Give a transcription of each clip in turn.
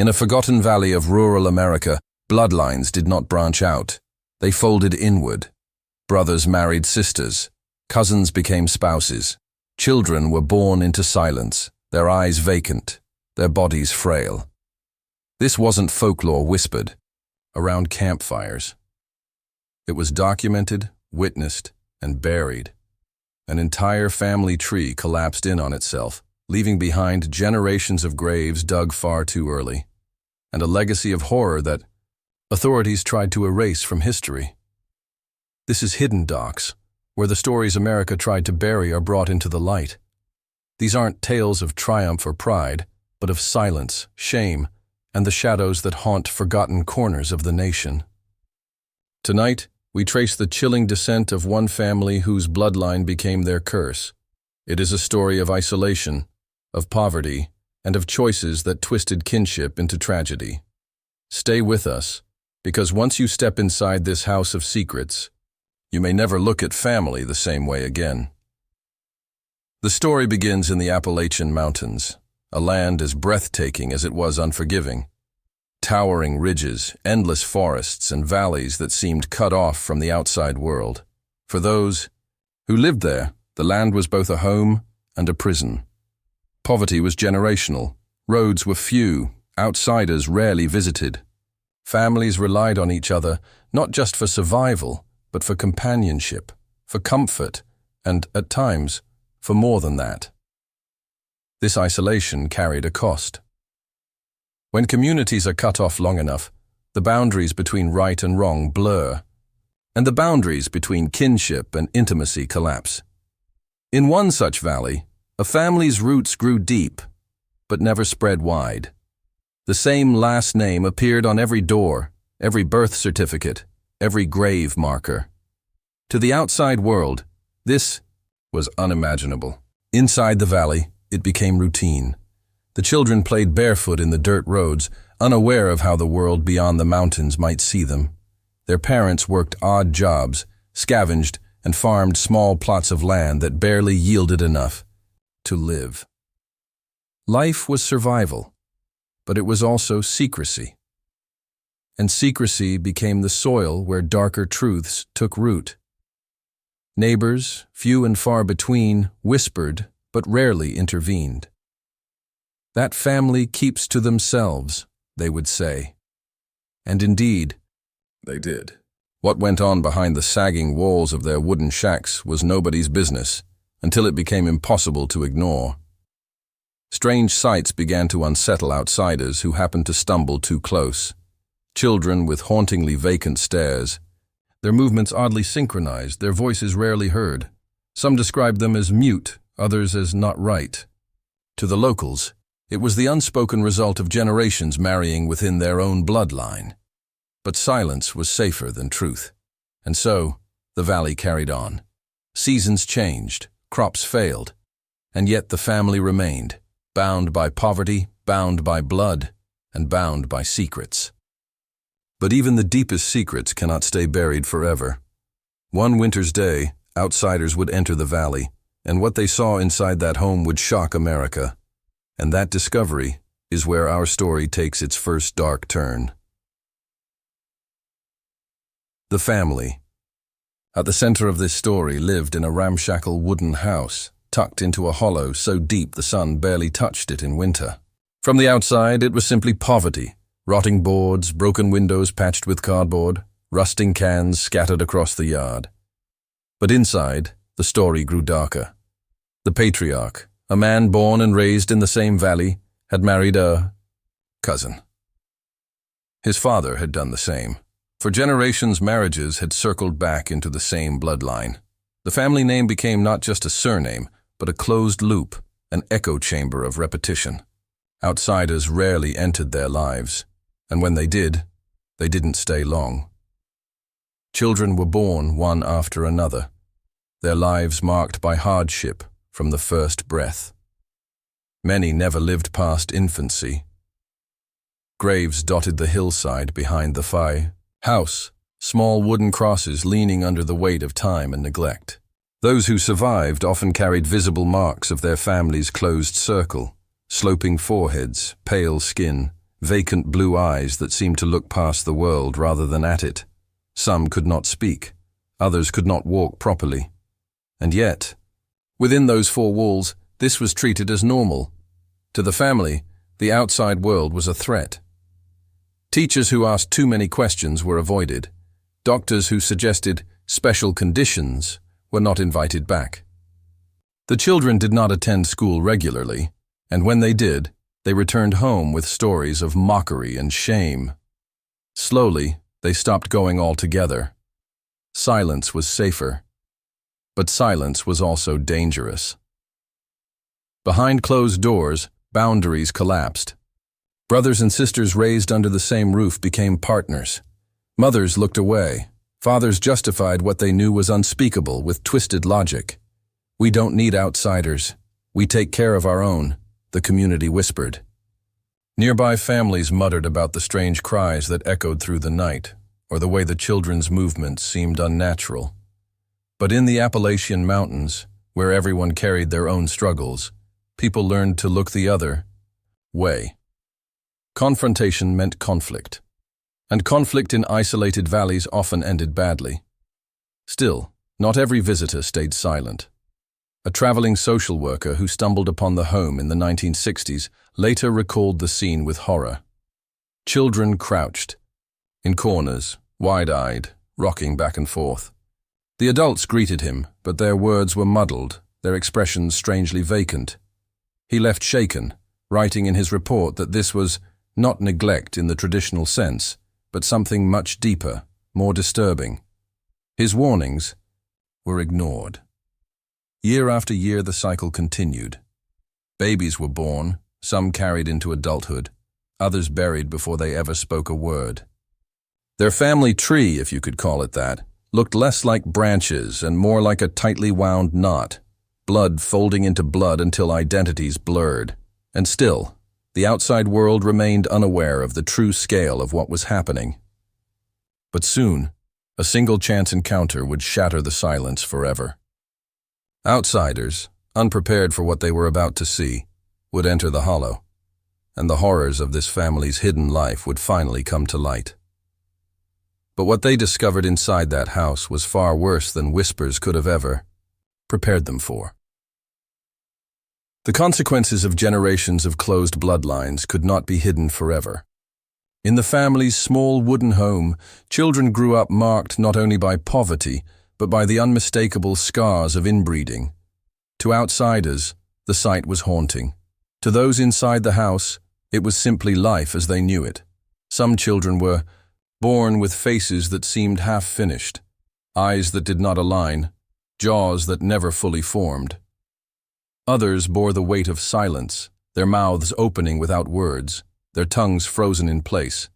In a forgotten valley of rural America, bloodlines did not branch out. They folded inward. Brothers married sisters. Cousins became spouses. Children were born into silence, their eyes vacant, their bodies frail. This wasn't folklore whispered around campfires. It was documented, witnessed, and buried. An entire family tree collapsed in on itself, leaving behind generations of graves dug far too early, and a legacy of horror that authorities tried to erase from history. This is hidden docs, where the stories America tried to bury are brought into the light. These aren't tales of triumph or pride, but of silence, shame, and the shadows that haunt forgotten corners of the nation. Tonight, we trace the chilling descent of one family whose bloodline became their curse. It is a story of isolation, of poverty, and of choices that twisted kinship into tragedy. Stay with us, because once you step inside this house of secrets, you may never look at family the same way again. The story begins in the Appalachian Mountains, a land as breathtaking as it was unforgiving. Towering ridges, endless forests, and valleys that seemed cut off from the outside world. For those who lived there, the land was both a home and a prison. Poverty was generational. Roads were few, outsiders rarely visited. Families relied on each other, not just for survival, but for companionship, for comfort, and, at times, for more than that. This isolation carried a cost. When communities are cut off long enough, the boundaries between right and wrong blur, and the boundaries between kinship and intimacy collapse. In one such valley, a family's roots grew deep, but never spread wide. The same last name appeared on every door, every birth certificate, every grave marker. To the outside world, this was unimaginable. Inside the valley, it became routine. The children played barefoot in the dirt roads, unaware of how the world beyond the mountains might see them. Their parents worked odd jobs, scavenged, and farmed small plots of land that barely yielded enough to live. Life was survival, but it was also secrecy. And secrecy became the soil where darker truths took root. Neighbors, few and far between, whispered but rarely intervened. That family keeps to themselves, they would say. And indeed, they did. What went on behind the sagging walls of their wooden shacks was nobody's business, until it became impossible to ignore. Strange sights began to unsettle outsiders who happened to stumble too close. Children with hauntingly vacant stares, their movements oddly synchronized, their voices rarely heard. Some described them as mute, others as not right. To the locals, it was the unspoken result of generations marrying within their own bloodline. But silence was safer than truth. And so, the valley carried on. Seasons changed, crops failed, and yet the family remained, bound by poverty, bound by blood, and bound by secrets. But even the deepest secrets cannot stay buried forever. One winter's day, outsiders would enter the valley, and what they saw inside that home would shock America. And that discovery is where our story takes its first dark turn. The family. At the center of this story lived in a ramshackle wooden house, tucked into a hollow so deep the sun barely touched it in winter. From the outside, it was simply poverty. Rotting boards, broken windows patched with cardboard, rusting cans scattered across the yard. But inside, the story grew darker. The patriarch, a man born and raised in the same valley, had married a cousin. His father had done the same. For generations, marriages had circled back into the same bloodline. The family name became not just a surname, but a closed loop, an echo chamber of repetition. Outsiders rarely entered their lives, and when they did, they didn't stay long. Children were born one after another, their lives marked by hardship from the first breath. Many never lived past infancy. Graves dotted the hillside behind the house, small wooden crosses leaning under the weight of time and neglect. Those who survived often carried visible marks of their family's closed circle, sloping foreheads, pale skin, vacant blue eyes that seemed to look past the world rather than at it. Some could not speak, others could not walk properly. And yet, within those four walls, this was treated as normal. To the family, the outside world was a threat. Teachers who asked too many questions were avoided. Doctors who suggested special conditions were not invited back. The children did not attend school regularly, and when they did, they returned home with stories of mockery and shame. Slowly, they stopped going altogether. Silence was safer, but silence was also dangerous. Behind closed doors, boundaries collapsed. Brothers and sisters raised under the same roof became partners. Mothers looked away. Fathers justified what they knew was unspeakable with twisted logic. "We don't need outsiders. We take care of our own," the community whispered. Nearby families muttered about the strange cries that echoed through the night, or the way the children's movements seemed unnatural. But in the Appalachian Mountains, where everyone carried their own struggles, people learned to look the other way. Confrontation meant conflict, and conflict in isolated valleys often ended badly. Still, not every visitor stayed silent. A traveling social worker who stumbled upon the home in the 1960s later recalled the scene with horror. Children crouched in corners, wide-eyed, rocking back and forth. The adults greeted him, but their words were muddled, their expressions strangely vacant. He left shaken, writing in his report that this was not neglect in the traditional sense, but something much deeper, more disturbing. His warnings were ignored. Year after year, the cycle continued. Babies were born, some carried into adulthood, others buried before they ever spoke a word. Their family tree, if you could call it that, looked less like branches and more like a tightly wound knot, blood folding into blood until identities blurred. And still, the outside world remained unaware of the true scale of what was happening. But soon, a single chance encounter would shatter the silence forever. Outsiders, unprepared for what they were about to see, would enter the hollow, and the horrors of this family's hidden life would finally come to light. But what they discovered inside that house was far worse than whispers could have ever prepared them for. The consequences of generations of closed bloodlines could not be hidden forever. In the family's small wooden home, children grew up marked not only by poverty, but by the unmistakable scars of inbreeding. To outsiders, the sight was haunting. To those inside the house, it was simply life as they knew it. Some children were born with faces that seemed half-finished, eyes that did not align, jaws that never fully formed. Others bore the weight of silence, their mouths opening without words, their tongues frozen in place.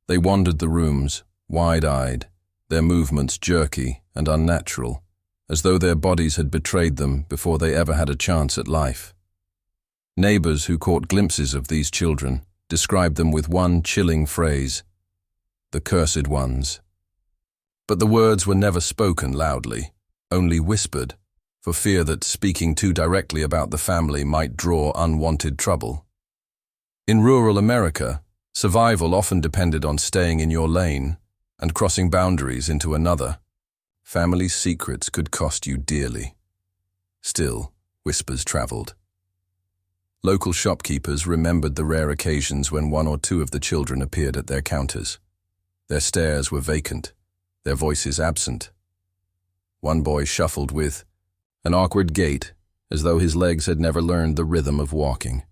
They wandered the rooms, wide-eyed, their movements jerky and unnatural, as though their bodies had betrayed them before they ever had a chance at life. Neighbors who caught glimpses of these children described them with one chilling phrase: "The cursed ones." But the words were never spoken loudly, only whispered, for fear that speaking too directly about the family might draw unwanted trouble. In rural America, survival often depended on staying in your lane and crossing boundaries into another. Family secrets could cost you dearly. Still, whispers traveled. Local shopkeepers remembered the rare occasions when one or two of the children appeared at their counters. Their stares were vacant, their voices absent. One boy shuffled with an awkward gait, as though his legs had never learned the rhythm of walking.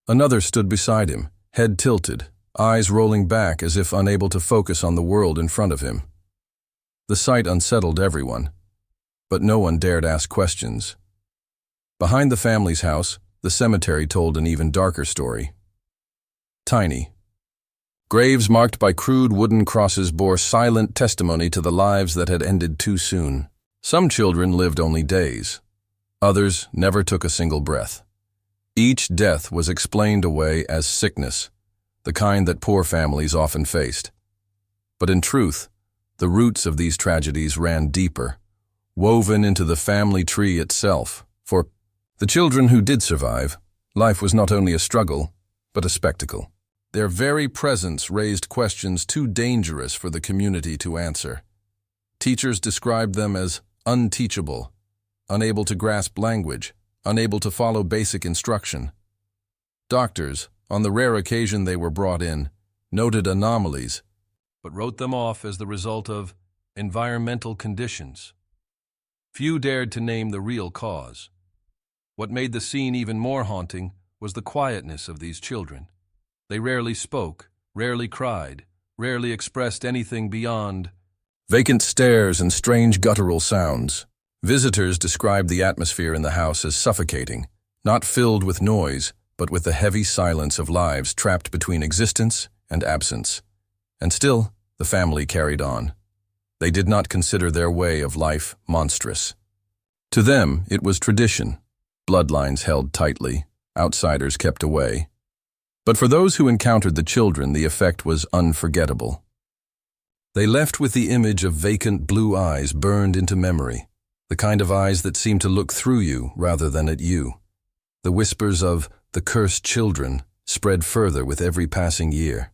Another stood beside him, head tilted, eyes rolling back as if unable to focus on the world in front of him. The sight unsettled everyone, but no one dared ask questions. Behind the family's house, the cemetery told an even darker story. Tiny. Graves marked by crude wooden crosses bore silent testimony to the lives that had ended too soon. Some children lived only days. Others never took a single breath. Each death was explained away as sickness, the kind that poor families often faced. But in truth, the roots of these tragedies ran deeper, woven into the family tree itself. For the children who did survive, life was not only a struggle, but a spectacle. Their very presence raised questions too dangerous for the community to answer. Teachers described them as unteachable, unable to grasp language, unable to follow basic instruction. Doctors, on the rare occasion they were brought in, noted anomalies, but wrote them off as the result of environmental conditions. Few dared to name the real cause. What made the scene even more haunting was the quietness of these children. They rarely spoke, rarely cried, rarely expressed anything beyond vacant stares and strange guttural sounds. Visitors described the atmosphere in the house as suffocating, not filled with noise, but with the heavy silence of lives trapped between existence and absence. And still, the family carried on. They did not consider their way of life monstrous. To them, it was tradition. Bloodlines held tightly, outsiders kept away. But for those who encountered the children, the effect was unforgettable. They left with the image of vacant blue eyes burned into memory, the kind of eyes that seem to look through you rather than at you. The whispers of the cursed children spread further with every passing year.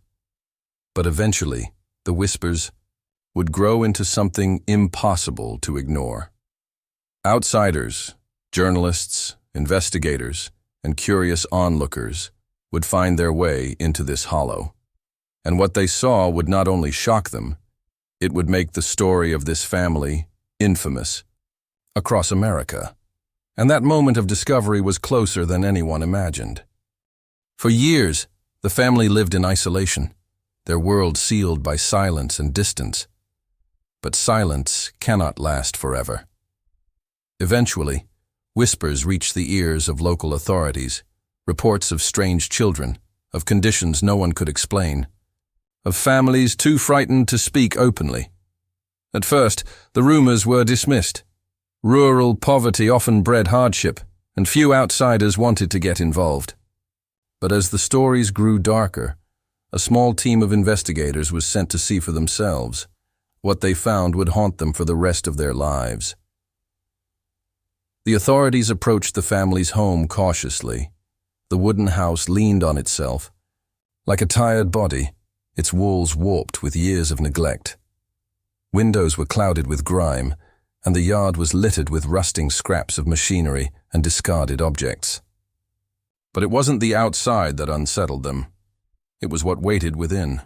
But eventually, the whispers would grow into something impossible to ignore. Outsiders, journalists, investigators, and curious onlookers would find their way into this hollow. And what they saw would not only shock them, it would make the story of this family infamous across America. And that moment of discovery was closer than anyone imagined. For years, the family lived in isolation, their world sealed by silence and distance. But silence cannot last forever. Eventually, whispers reached the ears of local authorities, reports of strange children, of conditions no one could explain, of families too frightened to speak openly. At first, the rumors were dismissed. Rural poverty often bred hardship, and few outsiders wanted to get involved. But as the stories grew darker, a small team of investigators was sent to see for themselves. What they found would haunt them for the rest of their lives. The authorities approached the family's home cautiously. The wooden house leaned on itself. Like a tired body, its walls warped with years of neglect. Windows were clouded with grime, and the yard was littered with rusting scraps of machinery and discarded objects. But it wasn't the outside that unsettled them. It was what waited within.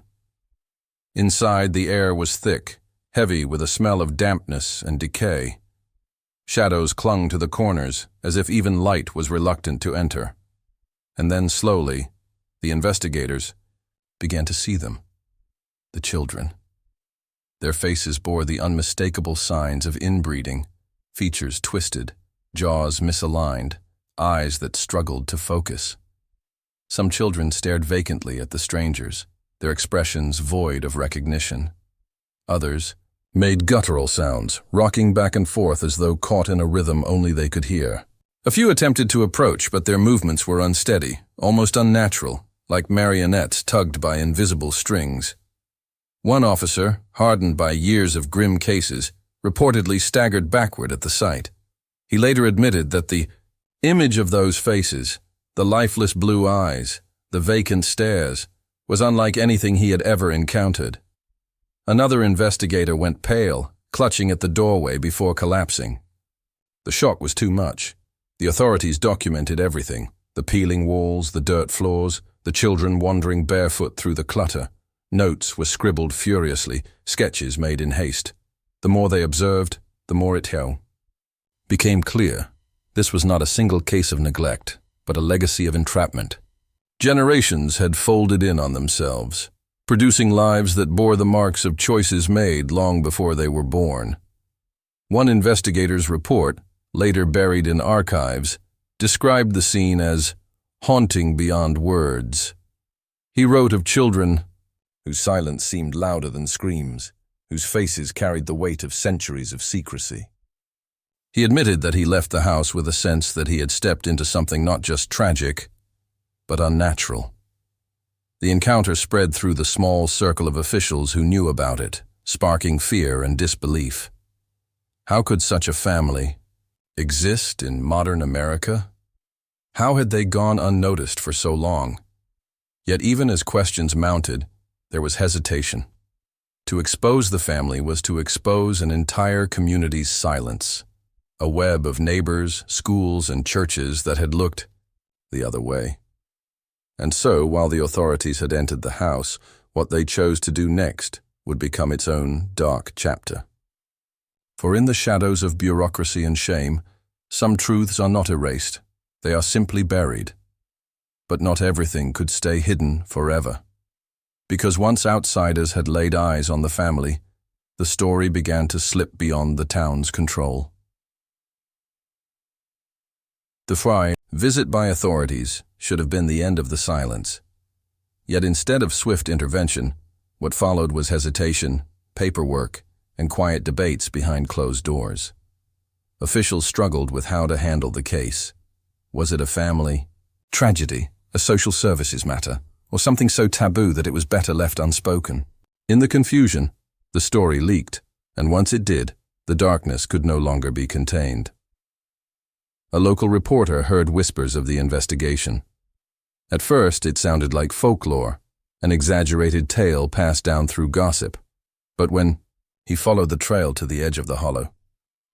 Inside, the air was thick, heavy with a smell of dampness and decay. Shadows clung to the corners, as if even light was reluctant to enter. And then slowly, the investigators began to see them. The children. Their faces bore the unmistakable signs of inbreeding, features twisted, jaws misaligned, eyes that struggled to focus. Some children stared vacantly at the strangers, their expressions void of recognition. Others made guttural sounds, rocking back and forth as though caught in a rhythm only they could hear. A few attempted to approach, but their movements were unsteady, almost unnatural, like marionettes tugged by invisible strings. One officer, hardened by years of grim cases, reportedly staggered backward at the sight. He later admitted that the image of those faces, the lifeless blue eyes, the vacant stares, was unlike anything he had ever encountered. Another investigator went pale, clutching at the doorway before collapsing. The shock was too much. The authorities documented everything: the peeling walls, the dirt floors, the children wandering barefoot through the clutter. Notes were scribbled furiously, sketches made in haste. The more they observed, the more it became clear. This was not a single case of neglect, but a legacy of entrapment. Generations had folded in on themselves, producing lives that bore the marks of choices made long before they were born. One investigator's report, later buried in archives, described the scene as haunting beyond words. He wrote of children whose silence seemed louder than screams, whose faces carried the weight of centuries of secrecy. He admitted that he left the house with a sense that he had stepped into something not just tragic, but unnatural. The encounter spread through the small circle of officials who knew about it, sparking fear and disbelief. How could such a family exist in modern America? How had they gone unnoticed for so long? Yet even as questions mounted, there was hesitation. To expose the family was to expose an entire community's silence, a web of neighbors, schools, and churches that had looked the other way. And so, while the authorities had entered the house, what they chose to do next would become its own dark chapter. For in the shadows of bureaucracy and shame, some truths are not erased, they are simply buried. But not everything could stay hidden forever. Because once outsiders had laid eyes on the family, the story began to slip beyond the town's control. The visit by authorities should have been the end of the silence. Yet instead of swift intervention, what followed was hesitation, paperwork, and quiet debates behind closed doors. Officials struggled with how to handle the case. Was it a family tragedy, a social services matter, or something so taboo that it was better left unspoken? In the confusion, the story leaked, and once it did, the darkness could no longer be contained. A local reporter heard whispers of the investigation. At first, it sounded like folklore, an exaggerated tale passed down through gossip. But when he followed the trail to the edge of the hollow,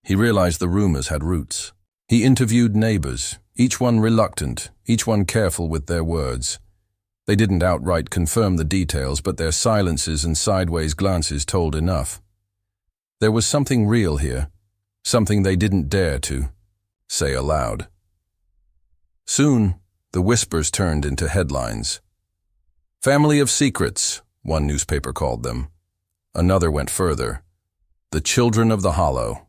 he realized the rumors had roots. He interviewed neighbors, each one reluctant, each one careful with their words. They didn't outright confirm the details, but their silences and sideways glances told enough. There was something real here, something they didn't dare to say aloud. Soon, the whispers turned into headlines. "Family of Secrets," one newspaper called them. Another went further. "The Children of the Hollow."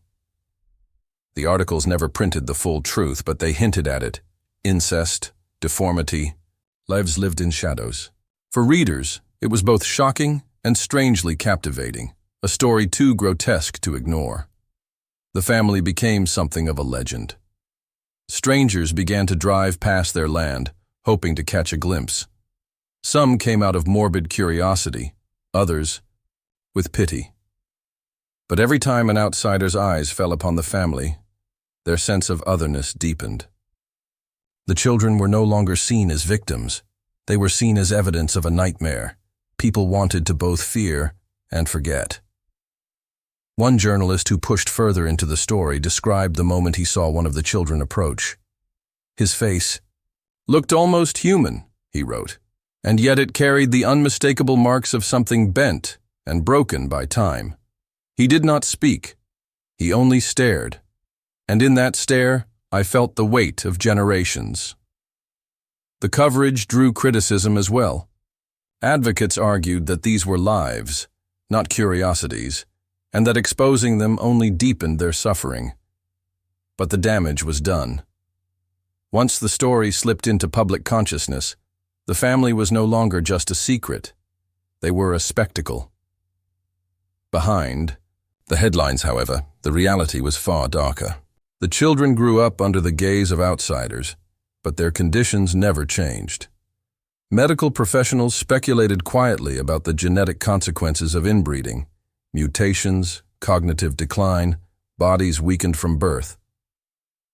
The articles never printed the full truth, but they hinted at it. Incest, deformity, lives lived in shadows. For readers, it was both shocking and strangely captivating, a story too grotesque to ignore. The family became something of a legend. Strangers began to drive past their land, hoping to catch a glimpse. Some came out of morbid curiosity, others with pity. But every time an outsider's eyes fell upon the family, their sense of otherness deepened. The children were no longer seen as victims. They were seen as evidence of a nightmare people wanted to both fear and forget. One journalist who pushed further into the story described the moment he saw one of the children approach. His face looked almost human, he wrote, and yet it carried the unmistakable marks of something bent and broken by time. He did not speak. He only stared. And in that stare, I felt the weight of generations. The coverage drew criticism as well. Advocates argued that these were lives, not curiosities, and that exposing them only deepened their suffering. But the damage was done. Once the story slipped into public consciousness, the family was no longer just a secret. They were a spectacle. Behind the headlines, however, the reality was far darker. The children grew up under the gaze of outsiders, but their conditions never changed. Medical professionals speculated quietly about the genetic consequences of inbreeding, mutations, cognitive decline, bodies weakened from birth.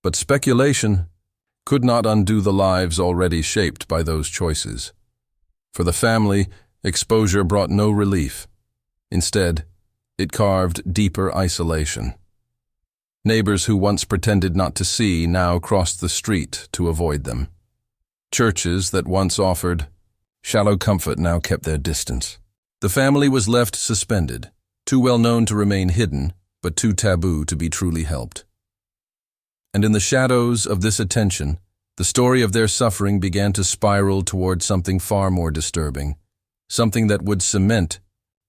But speculation could not undo the lives already shaped by those choices. For the family, exposure brought no relief. Instead, it carved deeper isolation. Neighbors who once pretended not to see now crossed the street to avoid them. Churches that once offered shallow comfort now kept their distance. The family was left suspended, too well known to remain hidden, but too taboo to be truly helped. And in the shadows of this attention, the story of their suffering began to spiral toward something far more disturbing, something that would cement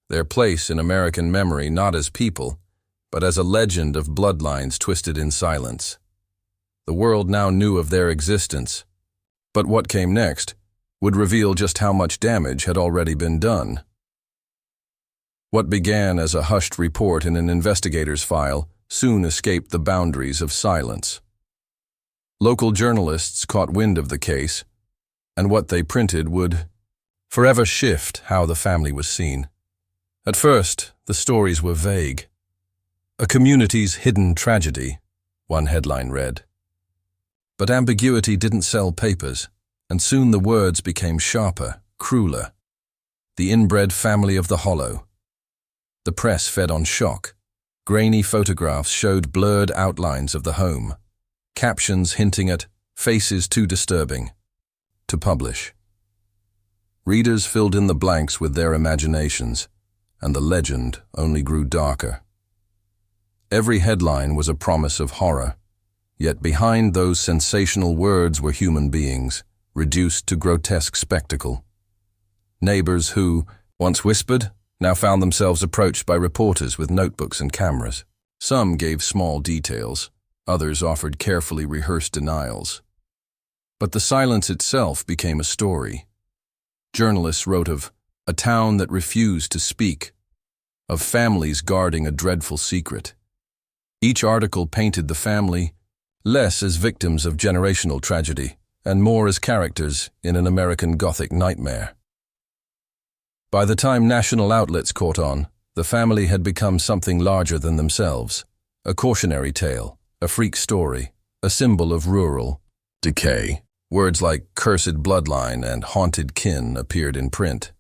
their place in American memory not as people, but as a legend of bloodlines twisted in silence. The world now knew of their existence, but what came next would reveal just how much damage had already been done. What began as a hushed report in an investigator's file soon escaped the boundaries of silence. Local journalists caught wind of the case, and what they printed would forever shift how the family was seen. At first, the stories were vague. "A community's hidden tragedy," one headline read. But ambiguity didn't sell papers, and soon the words became sharper, crueler. The inbred family of the Hollow. The press fed on shock. Grainy photographs showed blurred outlines of the home. Captions hinting at faces too disturbing to publish. Readers filled in the blanks with their imaginations, and the legend only grew darker. Every headline was a promise of horror, yet behind those sensational words were human beings, reduced to grotesque spectacle. Neighbors who, once whispered, now found themselves approached by reporters with notebooks and cameras. Some gave small details, others offered carefully rehearsed denials. But the silence itself became a story. Journalists wrote of a town that refused to speak, of families guarding a dreadful secret. Each article painted the family less as victims of generational tragedy and more as characters in an American Gothic nightmare. By the time national outlets caught on, the family had become something larger than themselves, a cautionary tale, a freak story, a symbol of rural decay. Words like cursed bloodline and haunted kin appeared in print,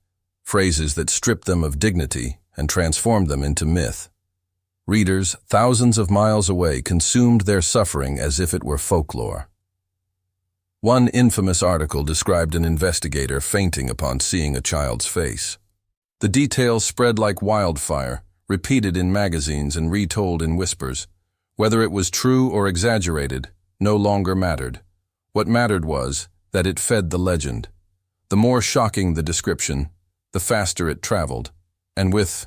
phrases that stripped them of dignity and transformed them into myth. Readers, thousands of miles away, consumed their suffering as if it were folklore. One infamous article described an investigator fainting upon seeing a child's face. The details spread like wildfire, repeated in magazines and retold in whispers. Whether it was true or exaggerated no longer mattered. What mattered was that it fed the legend. The more shocking the description, the faster it traveled. And with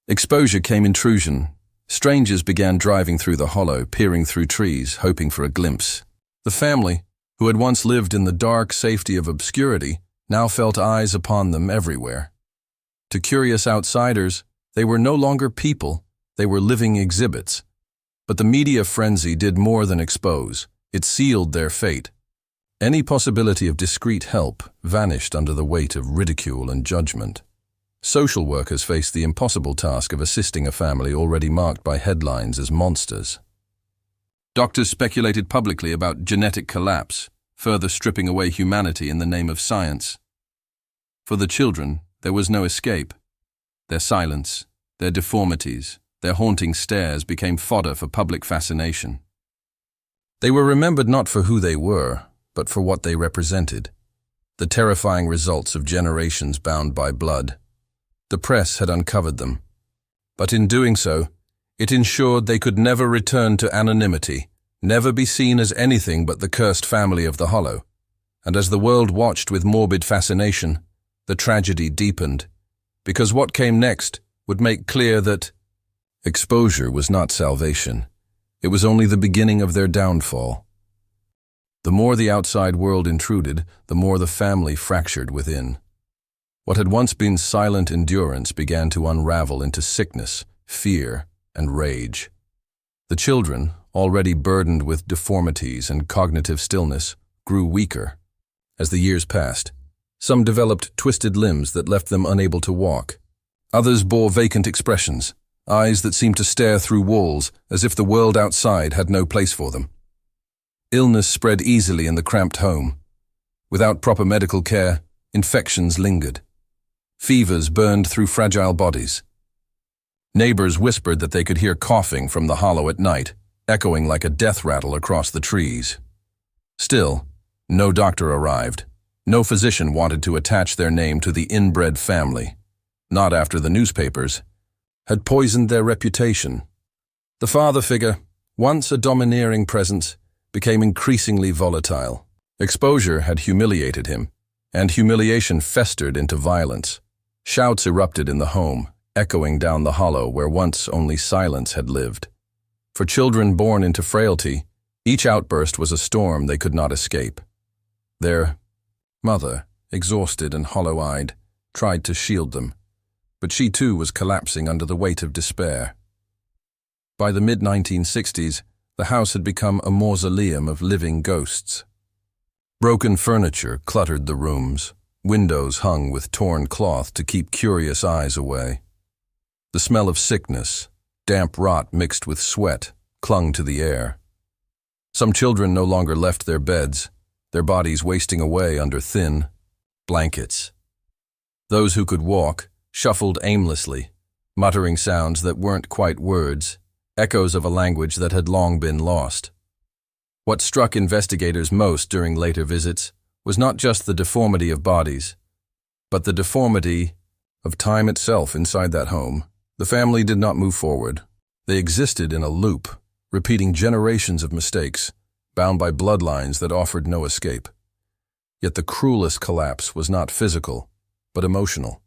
exposure came intrusion. Strangers began driving through the hollow, peering through trees, hoping for a glimpse. The family, who had once lived in the dark safety of obscurity, now felt eyes upon them everywhere. To curious outsiders, they were no longer people, they were living exhibits. But the media frenzy did more than expose. It sealed their fate. Any possibility of discreet help vanished under the weight of ridicule and judgment. Social workers faced the impossible task of assisting a family already marked by headlines as monsters. Doctors speculated publicly about genetic collapse, further stripping away humanity in the name of science. For the children, there was no escape. Their silence, their deformities, their haunting stares became fodder for public fascination. They were remembered not for who they were, but for what they represented, the terrifying results of generations bound by blood. The press had uncovered them, but in doing so, it ensured they could never return to anonymity, never be seen as anything but the cursed family of the Hollow. And as the world watched with morbid fascination, the tragedy deepened, because what came next would make clear that exposure was not salvation. It was only the beginning of their downfall. The more the outside world intruded, the more the family fractured within. What had once been silent endurance began to unravel into sickness, fear, and rage. The children, already burdened with deformities and cognitive stillness, grew weaker. As the years passed, some developed twisted limbs that left them unable to walk. Others bore vacant expressions, eyes that seemed to stare through walls as if the world outside had no place for them. Illness spread easily in the cramped home. Without proper medical care, infections lingered. Fevers burned through fragile bodies. Neighbors whispered that they could hear coughing from the hollow at night, echoing like a death rattle across the trees. Still, no doctor arrived. No physician wanted to attach their name to the inbred family, not after the newspapers had poisoned their reputation. The father figure, once a domineering presence, became increasingly volatile. Exposure had humiliated him, and humiliation festered into violence. Shouts erupted in the home, echoing down the hollow where once only silence had lived. For children born into frailty, each outburst was a storm they could not escape. Their mother, exhausted and hollow-eyed, tried to shield them, but she too was collapsing under the weight of despair. By the mid-1960s, the house had become a mausoleum of living ghosts. Broken furniture cluttered the rooms, windows hung with torn cloth to keep curious eyes away. The smell of sickness, damp rot mixed with sweat, clung to the air. Some children no longer left their beds, their bodies wasting away under thin blankets. Those who could walk shuffled aimlessly, muttering sounds that weren't quite words, echoes of a language that had long been lost. What struck investigators most during later visits was not just the deformity of bodies, but the deformity of time itself inside that home. The family did not move forward. They existed in a loop, repeating generations of mistakes, bound by bloodlines that offered no escape. Yet the cruelest collapse was not physical, but emotional.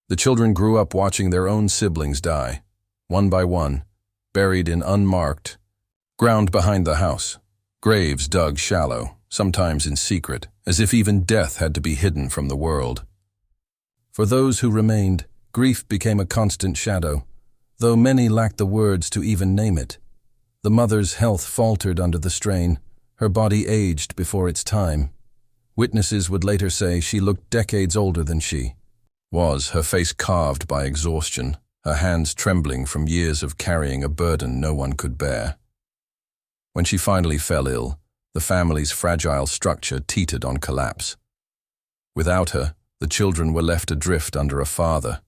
The children grew up watching their own siblings die, one by one, buried in unmarked ground behind the house, graves dug shallow, sometimes in secret, as if even death had to be hidden from the world. For those who remained, grief became a constant shadow, though many lacked the words to even name it. The mother's health faltered under the strain, her body aged before its time. Witnesses would later say she looked decades older than she was, her face carved by exhaustion, her hands trembling from years of carrying a burden no one could bear. When she finally fell ill, the family's fragile structure teetered on collapse. Without her, the children were left adrift under a father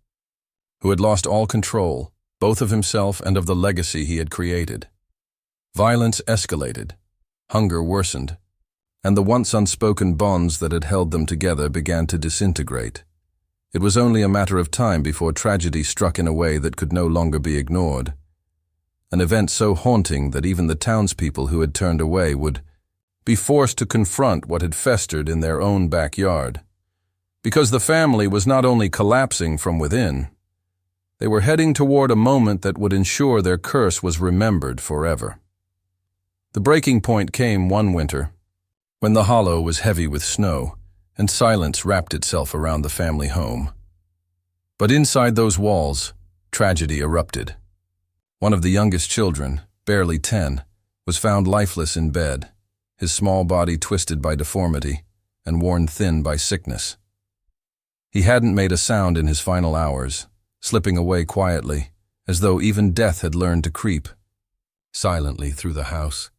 who had lost all control, both of himself and of the legacy he had created. Violence escalated, hunger worsened, and the once unspoken bonds that had held them together began to disintegrate. It was only a matter of time before tragedy struck in a way that could no longer be ignored. An event so haunting that even the townspeople who had turned away would be forced to confront what had festered in their own backyard. Because the family was not only collapsing from within, they were heading toward a moment that would ensure their curse was remembered forever. The breaking point came one winter, when the hollow was heavy with snow, and silence wrapped itself around the family home. But inside those walls, tragedy erupted. One of the youngest children, barely 10, was found lifeless in bed, his small body twisted by deformity and worn thin by sickness. He hadn't made a sound in his final hours, slipping away quietly, as though even death had learned to creep silently through the house.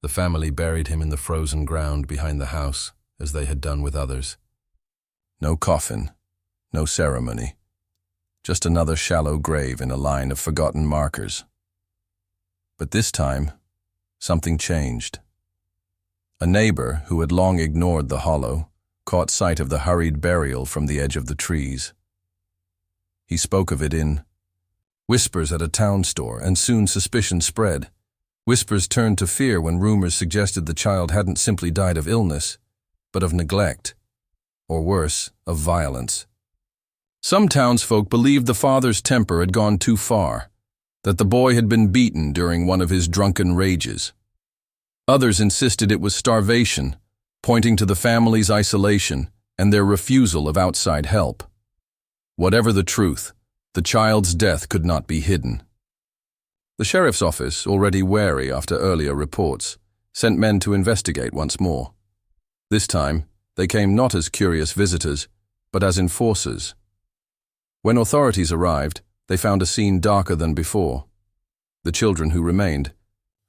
The family buried him in the frozen ground behind the house, as they had done with others. No coffin, no ceremony, just another shallow grave in a line of forgotten markers. But this time, something changed. A neighbor who had long ignored the hollow caught sight of the hurried burial from the edge of the trees. He spoke of it in whispers at a town store, and soon suspicion spread. Whispers turned to fear when rumors suggested the child hadn't simply died of illness, but of neglect, or worse, of violence. Some townsfolk believed the father's temper had gone too far, that the boy had been beaten during one of his drunken rages. Others insisted it was starvation, pointing to the family's isolation and their refusal of outside help. Whatever the truth, the child's death could not be hidden. The sheriff's office, already wary after earlier reports, sent men to investigate once more. This time, they came not as curious visitors, but as enforcers. When authorities arrived, they found a scene darker than before. The children who remained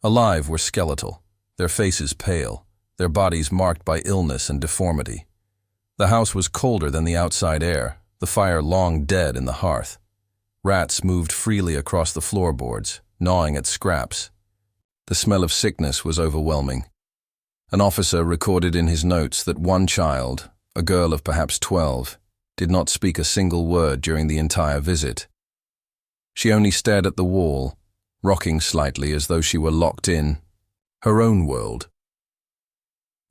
alive were skeletal, their faces pale, their bodies marked by illness and deformity. The house was colder than the outside air, the fire long dead in the hearth. Rats moved freely across the floorboards, gnawing at scraps. The smell of sickness was overwhelming. An officer recorded in his notes that one child, a girl of perhaps 12, did not speak a single word during the entire visit. She only stared at the wall, rocking slightly as though she were locked in her own world.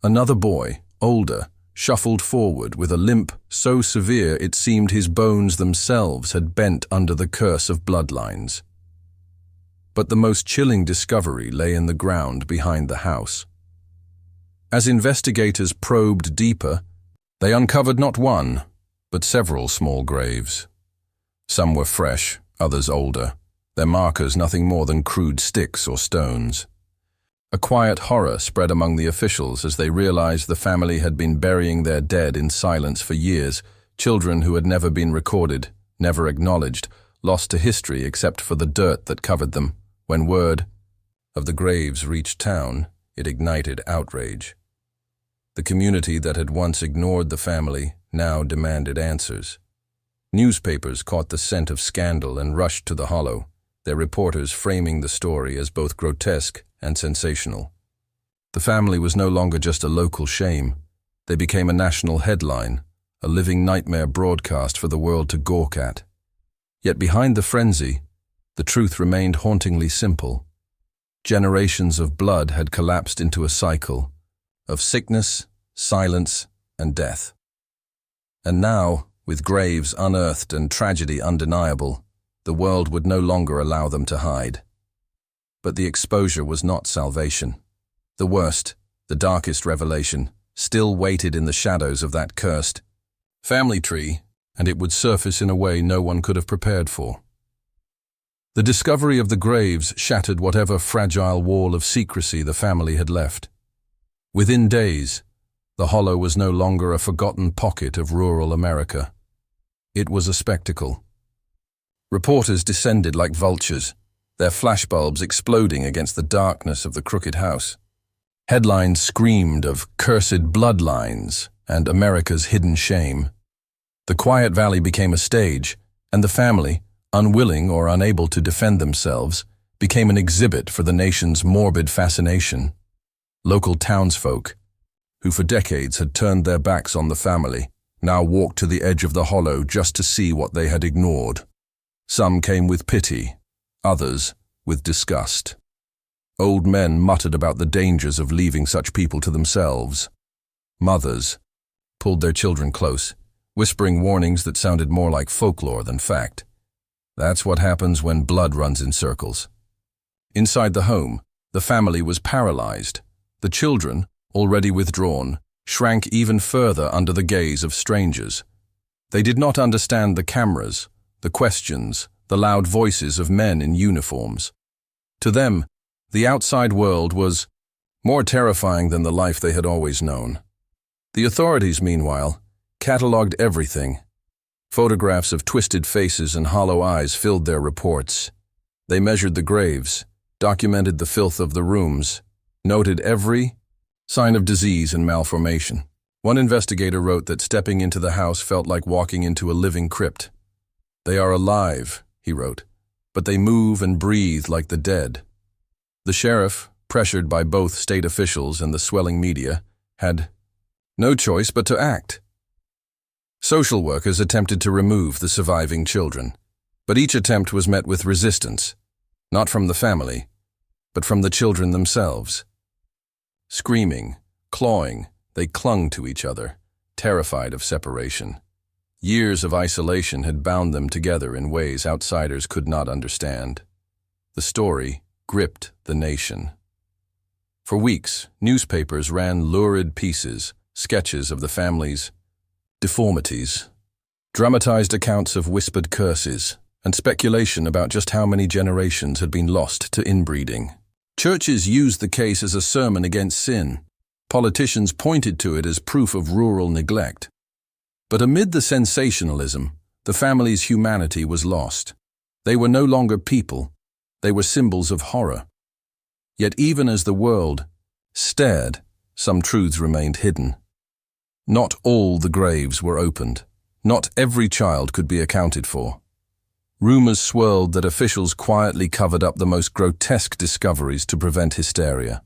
Another boy, older, shuffled forward with a limp so severe it seemed his bones themselves had bent under the curse of bloodlines. But the most chilling discovery lay in the ground behind the house. As investigators probed deeper, they uncovered not one, but several small graves. Some were fresh, others older, their markers nothing more than crude sticks or stones. A quiet horror spread among the officials as they realized the family had been burying their dead in silence for years, children who had never been recorded, never acknowledged, lost to history except for the dirt that covered them. When word of the graves reached town, it ignited outrage. The community that had once ignored the family now demanded answers. Newspapers caught the scent of scandal and rushed to the hollow, their reporters framing the story as both grotesque and sensational. The family was no longer just a local shame. They became a national headline, a living nightmare broadcast for the world to gawk at. Yet behind the frenzy, the truth remained hauntingly simple. Generations of blood had collapsed into a cycle of sickness, silence, and death. And now, with graves unearthed and tragedy undeniable, the world would no longer allow them to hide. But the exposure was not salvation. The worst, the darkest revelation, still waited in the shadows of that cursed family tree, and it would surface in a way no one could have prepared for. The discovery of the graves shattered whatever fragile wall of secrecy the family had left. Within days, the hollow was no longer a forgotten pocket of rural America. It was a spectacle. Reporters descended like vultures, their flashbulbs exploding against the darkness of the crooked house. Headlines screamed of cursed bloodlines and America's hidden shame. The quiet valley became a stage, and the family, unwilling or unable to defend themselves, became an exhibit for the nation's morbid fascination. Local townsfolk, who for decades had turned their backs on the family, now walked to the edge of the hollow just to see what they had ignored. Some came with pity, others with disgust. Old men muttered about the dangers of leaving such people to themselves. Mothers pulled their children close, whispering warnings that sounded more like folklore than fact. That's what happens when blood runs in circles. Inside the home, the family was paralyzed. The children, already withdrawn, shrank even further under the gaze of strangers. They did not understand the cameras, the questions, the loud voices of men in uniforms. To them, the outside world was more terrifying than the life they had always known. The authorities, meanwhile, catalogued everything. Photographs of twisted faces and hollow eyes filled their reports. They measured the graves, documented the filth of the rooms, noted every sign of disease and malformation. One investigator wrote that stepping into the house felt like walking into a living crypt. "They are alive," he wrote, "but they move and breathe like the dead." The sheriff, pressured by both state officials and the swelling media, had no choice but to act. Social workers attempted to remove the surviving children, but each attempt was met with resistance, not from the family, but from the children themselves. Screaming, clawing, they clung to each other, terrified of separation. Years of isolation had bound them together in ways outsiders could not understand. The story gripped the nation. For weeks, newspapers ran lurid pieces, sketches of the family's deformities, dramatized accounts of whispered curses, and speculation about just how many generations had been lost to inbreeding. Churches used the case as a sermon against sin. Politicians pointed to it as proof of rural neglect. But amid the sensationalism, the family's humanity was lost. They were no longer people. They were symbols of horror. Yet even as the world stared, some truths remained hidden. Not all the graves were opened. Not every child could be accounted for. Rumors swirled that officials quietly covered up the most grotesque discoveries to prevent hysteria.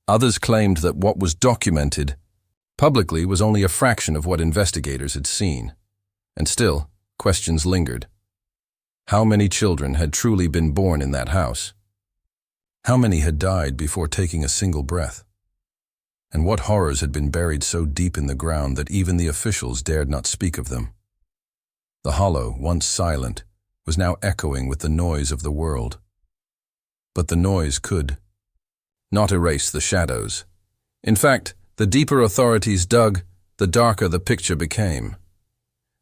Others claimed that what was documented publicly was only a fraction of what investigators had seen. And still, questions lingered. How many children had truly been born in that house? How many had died before taking a single breath? And what horrors had been buried so deep in the ground that even the officials dared not speak of them? The hollow, once silent, was now echoing with the noise of the world. But the noise could not erase the shadows. In fact, the deeper authorities dug, the darker the picture became.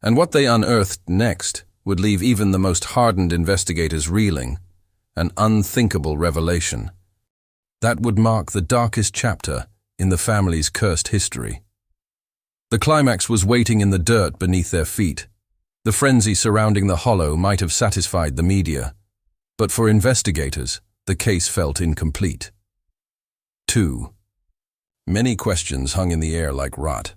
And what they unearthed next would leave even the most hardened investigators reeling, an unthinkable revelation. That would mark the darkest chapter in the family's cursed history. The climax was waiting in the dirt beneath their feet. The frenzy surrounding the hollow might have satisfied the media, but for investigators, the case felt incomplete. 2. Many questions hung in the air like rot.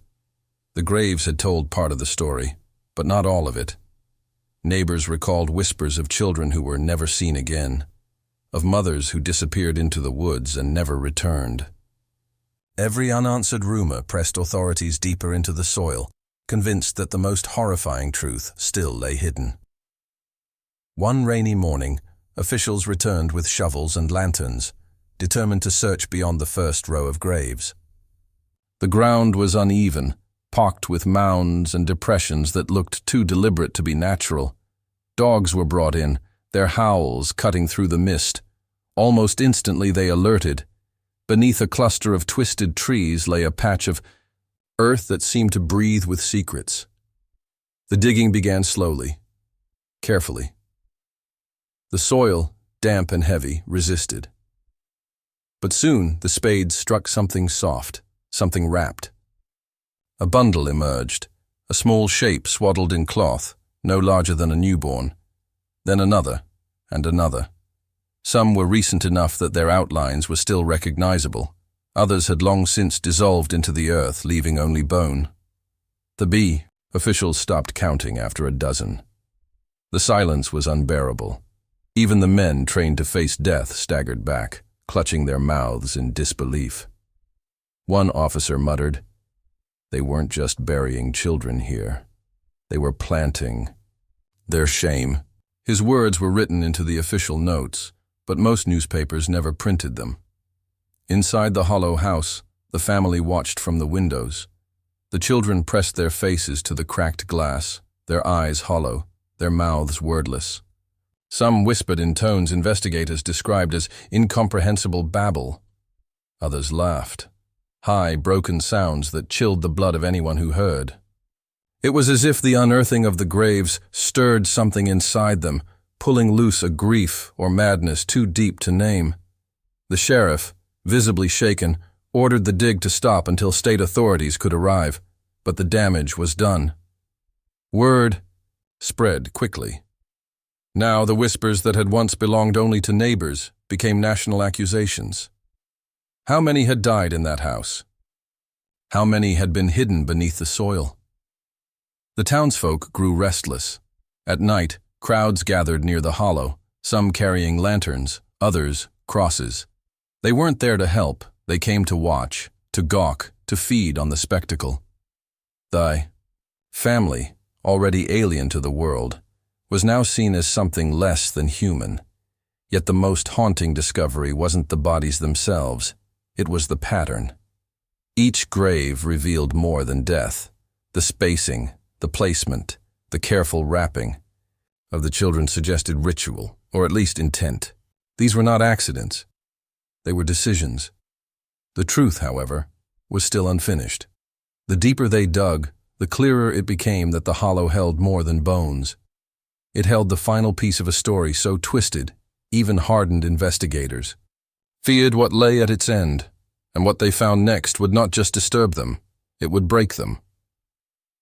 The graves had told part of the story, but not all of it. Neighbors recalled whispers of children who were never seen again, of mothers who disappeared into the woods and never returned. Every unanswered rumor pressed authorities deeper into the soil, convinced that the most horrifying truth still lay hidden. One rainy morning, officials returned with shovels and lanterns, determined to search beyond the first row of graves. The ground was uneven, pocked with mounds and depressions that looked too deliberate to be natural. Dogs were brought in, their howls cutting through the mist. Almost instantly they alerted. Beneath a cluster of twisted trees lay a patch of earth that seemed to breathe with secrets. The digging began slowly, carefully. The soil, damp and heavy, resisted. But soon the spades struck something soft, something wrapped. A bundle emerged, a small shape swaddled in cloth, no larger than a newborn. Then another, and another. Some were recent enough that their outlines were still recognizable. Others had long since dissolved into the earth, leaving only bone. Officials stopped counting after a dozen. The silence was unbearable. Even the men trained to face death staggered back, clutching their mouths in disbelief. One officer muttered, "They weren't just burying children here. They were planting their shame." His words were written into the official notes, but most newspapers never printed them. Inside the hollow house, the family watched from the windows. The children pressed their faces to the cracked glass, their eyes hollow, their mouths wordless. Some whispered in tones investigators described as incomprehensible babble. Others laughed, high, broken sounds that chilled the blood of anyone who heard. It was as if the unearthing of the graves stirred something inside them, pulling loose a grief or madness too deep to name. The sheriff, visibly shaken, ordered the dig to stop until state authorities could arrive, but the damage was done. Word spread quickly. Now the whispers that had once belonged only to neighbors became national accusations. How many had died in that house? How many had been hidden beneath the soil? The townsfolk grew restless. At night, crowds gathered near the hollow, some carrying lanterns, others crosses. They weren't there to help, they came to watch, to gawk, to feed on the spectacle. The family, already alien to the world, was now seen as something less than human. Yet the most haunting discovery wasn't the bodies themselves, it was the pattern. Each grave revealed more than death. The spacing, the placement, the careful wrapping of the children suggested ritual, or at least intent. These were not accidents. They were decisions. The truth, however, was still unfinished. The deeper they dug, the clearer it became that the hollow held more than bones. It held the final piece of a story so twisted, even hardened investigators feared what lay at its end, and what they found next would not just disturb them, it would break them.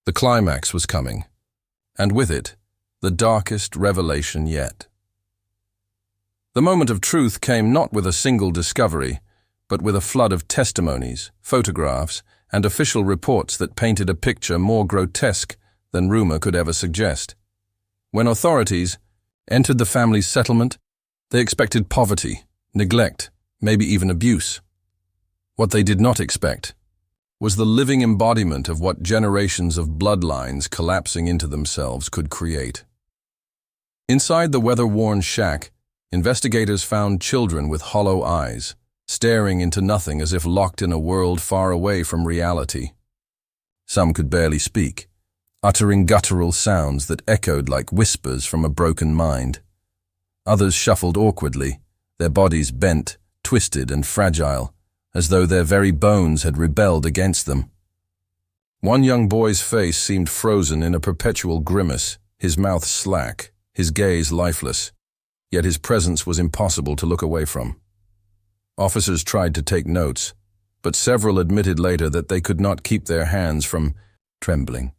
The climax was coming, and with it, the darkest revelation yet. The moment of truth came not with a single discovery, but with a flood of testimonies, photographs, and official reports that painted a picture more grotesque than rumor could ever suggest. When authorities entered the family's settlement, they expected poverty, neglect, maybe even abuse. What they did not expect was the living embodiment of what generations of bloodlines collapsing into themselves could create. Inside the weather-worn shack, investigators found children with hollow eyes, staring into nothing as if locked in a world far away from reality. Some could barely speak, uttering guttural sounds that echoed like whispers from a broken mind. Others shuffled awkwardly, their bodies bent, twisted and fragile, as though their very bones had rebelled against them. One young boy's face seemed frozen in a perpetual grimace, his mouth slack, his gaze lifeless, yet his presence was impossible to look away from. Officers tried to take notes, but several admitted later that they could not keep their hands from trembling.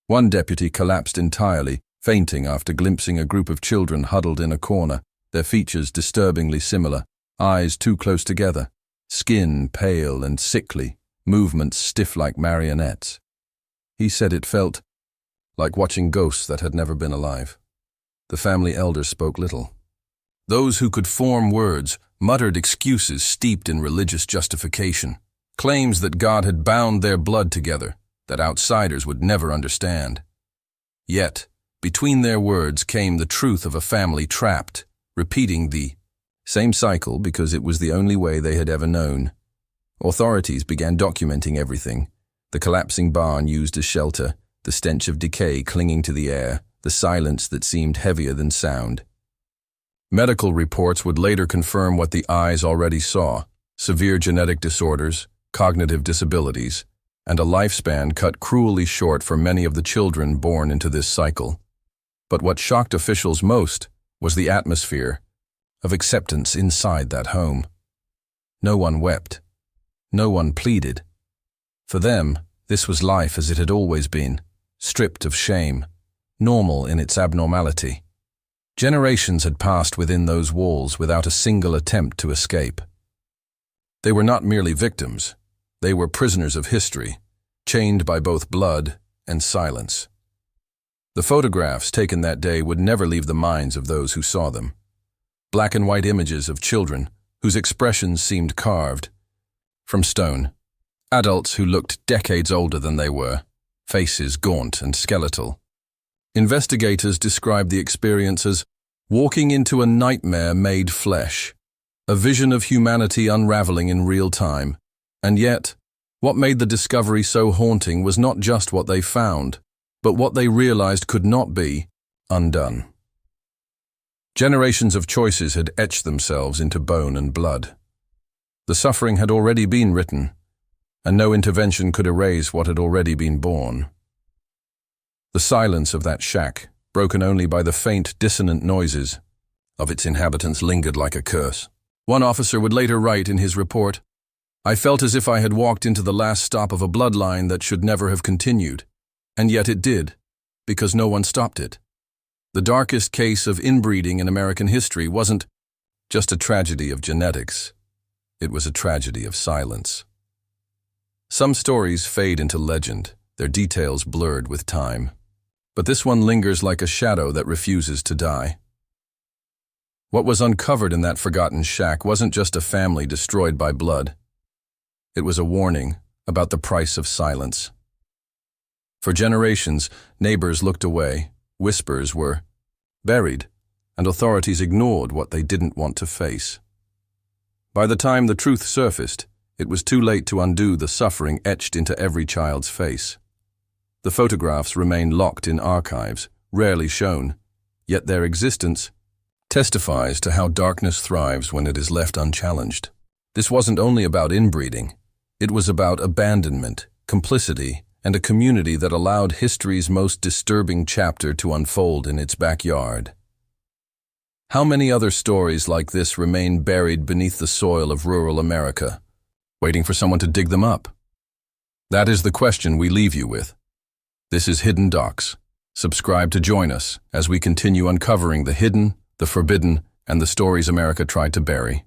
One deputy collapsed entirely, fainting after glimpsing a group of children huddled in a corner, their features disturbingly similar, eyes too close together, skin pale and sickly, movements stiff like marionettes. He said it felt like watching ghosts that had never been alive. The family elders spoke little. Those who could form words muttered excuses steeped in religious justification, claims that God had bound their blood together, that outsiders would never understand. Yet, between their words came the truth of a family trapped, repeating the same cycle because it was the only way they had ever known. Authorities began documenting everything: the collapsing barn used as shelter, the stench of decay clinging to the air, the silence that seemed heavier than sound. Medical reports would later confirm what the eyes already saw: severe genetic disorders, cognitive disabilities, and a lifespan cut cruelly short for many of the children born into this cycle. But what shocked officials most was the atmosphere of acceptance inside that home. No one wept. No one pleaded. For them, this was life as it had always been, stripped of shame, normal in its abnormality. Generations had passed within those walls without a single attempt to escape. They were not merely victims. They were prisoners of history, chained by both blood and silence. The photographs taken that day would never leave the minds of those who saw them. Black and white images of children whose expressions seemed carved from stone. Adults who looked decades older than they were, faces gaunt and skeletal. Investigators described the experience as walking into a nightmare made flesh, a vision of humanity unraveling in real time. And yet, what made the discovery so haunting was not just what they found, but what they realized could not be undone. Generations of choices had etched themselves into bone and blood. The suffering had already been written, and no intervention could erase what had already been born. The silence of that shack, broken only by the faint, dissonant noises of its inhabitants, lingered like a curse. One officer would later write in his report, "I felt as if I had walked into the last stop of a bloodline that should never have continued, and yet it did, because no one stopped it." The darkest case of inbreeding in American history wasn't just a tragedy of genetics. It was a tragedy of silence. Some stories fade into legend, their details blurred with time. But this one lingers like a shadow that refuses to die. What was uncovered in that forgotten shack wasn't just a family destroyed by blood. It was a warning about the price of silence. For generations, neighbors looked away, whispers were buried, and authorities ignored what they didn't want to face. By the time the truth surfaced, it was too late to undo the suffering etched into every child's face. The photographs remain locked in archives, rarely shown, yet their existence testifies to how darkness thrives when it is left unchallenged. This wasn't only about inbreeding. It was about abandonment, complicity, and a community that allowed history's most disturbing chapter to unfold in its backyard. How many other stories like this remain buried beneath the soil of rural America, waiting for someone to dig them up? That is the question we leave you with. This is Hidden Docs. Subscribe to join us as we continue uncovering the hidden, the forbidden, and the stories America tried to bury.